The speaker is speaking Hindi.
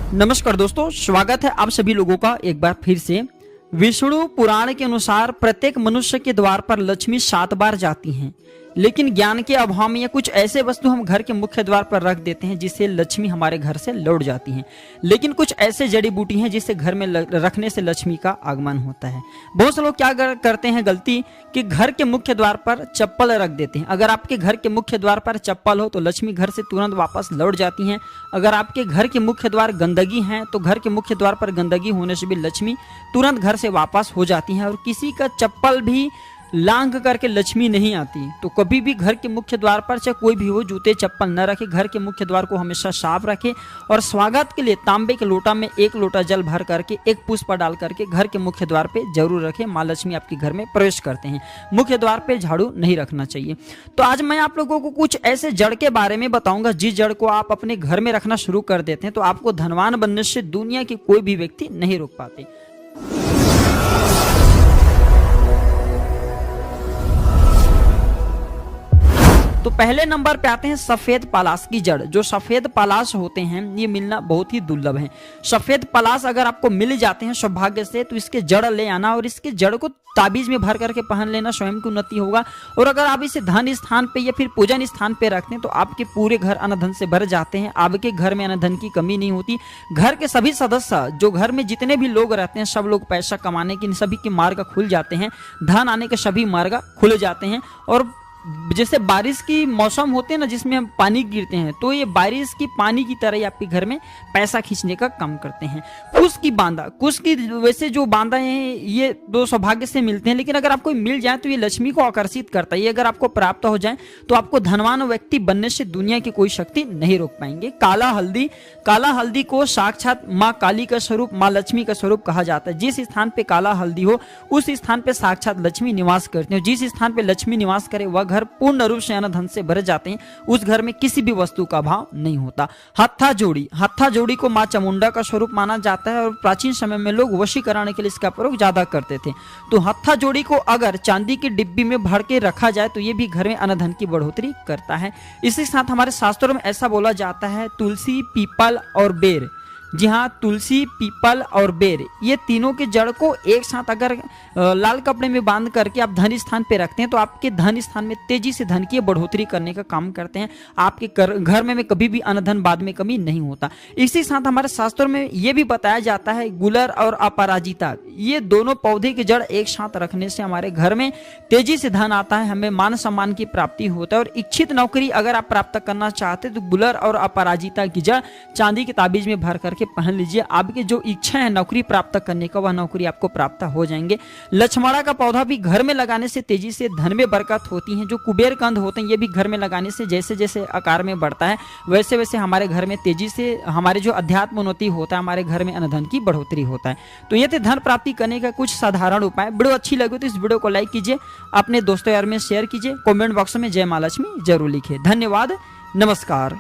नमस्कार दोस्तों, स्वागत है आप सभी लोगों का एक बार फिर से। विष्णु पुराण के अनुसार प्रत्येक मनुष्य के द्वार पर लक्ष्मी 7 बार जाती हैं, लेकिन ज्ञान के अभाव में या कुछ ऐसे वस्तु हम घर के मुख्य द्वार पर रख देते हैं जिससे लक्ष्मी हमारे घर से लौट जाती हैं। लेकिन कुछ ऐसे जड़ी बूटी हैं जिसे घर में रखने से लक्ष्मी का आगमन होता है। बहुत से लोग क्या करते हैं गलती कि घर के मुख्य द्वार पर चप्पल रख देते हैं। अगर आपके घर के मुख्य द्वार पर चप्पल हो तो लक्ष्मी घर से तुरंत वापस लौट जाती हैं। अगर आपके घर के मुख्य द्वार गंदगी है तो घर के मुख्य द्वार पर गंदगी होने से भी लक्ष्मी तुरंत घर से वापस हो जाती हैं। और किसी का चप्पल भी लांघ करके लक्ष्मी नहीं आती। तो कभी भी घर के मुख्य द्वार पर चाहे कोई भी हो, जूते चप्पल न रखे, घर के मुख्य द्वार को हमेशा साफ रखे। और स्वागत के लिए तांबे के लोटा में 1 लोटा जल भर करके 1 पुष्प डाल करके घर के मुख्य द्वार पे जरूर रखे। माँ लक्ष्मी आपके घर में प्रवेश करते हैं। मुख्य द्वार पे झाड़ू नहीं रखना चाहिए। तो आज मैं आप लोगों को कुछ ऐसे जड़ के बारे में बताऊंगा जिस जड़ को आप अपने घर में रखना शुरू कर देते हैं तो आपको धनवान बनने से दुनिया के कोई भी व्यक्ति नहीं रोक पाते। तो पहले नंबर पे आते हैं सफेद पलाश की जड़। जो सफेद पलाश होते हैं ये मिलना बहुत ही दुर्लभ है। सफेद पलाश अगर आपको मिल जाते हैं सौभाग्य से तो इसके जड़ ले आना और इसके जड़ को ताबीज में भर करके पहन लेना, स्वयं की उन्नति होगा। और अगर आप इसे धन स्थान पे या फिर पूजन स्थान पे रखते हैं तो आपके पूरे घर अनधन से भर जाते हैं। आपके घर में अनधन की कमी नहीं होती। घर के सभी सदस्य, जो घर में जितने भी लोग रहते हैं, सब लोग पैसा कमाने के सभी के मार्ग खुल जाते हैं। धन आने के सभी मार्ग खुल जाते हैं। और जैसे बारिश की मौसम होते हैं ना जिसमें हम पानी गिरते हैं, तो ये बारिश की पानी की तरह ही आपके घर में पैसा खींचने का काम करते हैं। कुश की बांदा, कुश की वैसे जो बांदा है ये 2 सौभाग्य से मिलते हैं, लेकिन अगर आपको मिल जाए तो ये लक्ष्मी को आकर्षित करता है। ये अगर आपको प्राप्त हो जाए तो आपको धनवान व्यक्ति बनने से दुनिया की कोई शक्ति नहीं रोक पाएंगे। काला हल्दी, काला हल्दी को साक्षात माँ काली का स्वरूप, माँ लक्ष्मी का स्वरूप कहा जाता है। जिस स्थान पे काला हल्दी हो उस स्थान पे साक्षात लक्ष्मी निवास करते हैं। जिस स्थान पे लक्ष्मी निवास करे वह घर पूर्ण रूप से धन से भर जाते हैं। उस घर में किसी भी वस्तु का अभाव नहीं होता। हत्था जोड़ी, हत्था जोड़ी को मां चामुंडा का स्वरूप माना जाता है और प्राचीन समय में लोग वशीकरण के लिए इसका प्रयोग ज्यादा करते थे। तो हत्था जोड़ी को अगर चांदी की डिब्बी में भर के रखा जाए तो ये भी घर में अनधन की बढ़ोतरी करता है। इसी साथ हमारे शास्त्रों में ऐसा बोला जाता है, तुलसी, पीपल और बेर, जी हाँ, तुलसी, पीपल और बेर, ये तीनों के जड़ को एक साथ अगर लाल कपड़े में बांध करके आप धन स्थान पे रखते हैं तो आपके धन स्थान में तेजी से धन की बढ़ोतरी करने का काम करते हैं। आपके घर में कभी भी अनधन बाद में कमी नहीं होता। इसी साथ हमारे शास्त्रों में ये भी बताया जाता है, गुलर और अपराजिता, ये दोनों पौधे के जड़ एक साथ रखने से हमारे घर में तेजी से धन आता है, हमें मान सम्मान की प्राप्ति होता है। और इच्छित नौकरी अगर आप प्राप्त करना चाहते हैं तो गुलर और अपराजिता की जड़ चांदी के ताबीज में भर करके पहन लीजिए। आपकी जो इच्छा है नौकरी प्राप्त करने का, वह नौकरी आपको प्राप्त हो जाएंगे। लक्ष्मणा का पौधा भी घर में लगाने से तेजी से धन में बरकत होती है। जो कुबेर कंद होते हैं ये भी घर में लगाने से जैसे जैसे आकार में बढ़ता है वैसे वैसे हमारे घर में तेजी से हमारे जो अध्यात्म उन्नति होता है, हमारे घर में अनधन की बढ़ोतरी होता है। तो ये थे धन प्राप्ति करने का कुछ साधारण उपाय। वीडियो अच्छी लगे तो इस वीडियो को लाइक कीजिए, अपने दोस्तों यार में शेयर कीजिए, कमेंट बॉक्स में जय माँ लक्ष्मी जरूर लिखिए। धन्यवाद, नमस्कार।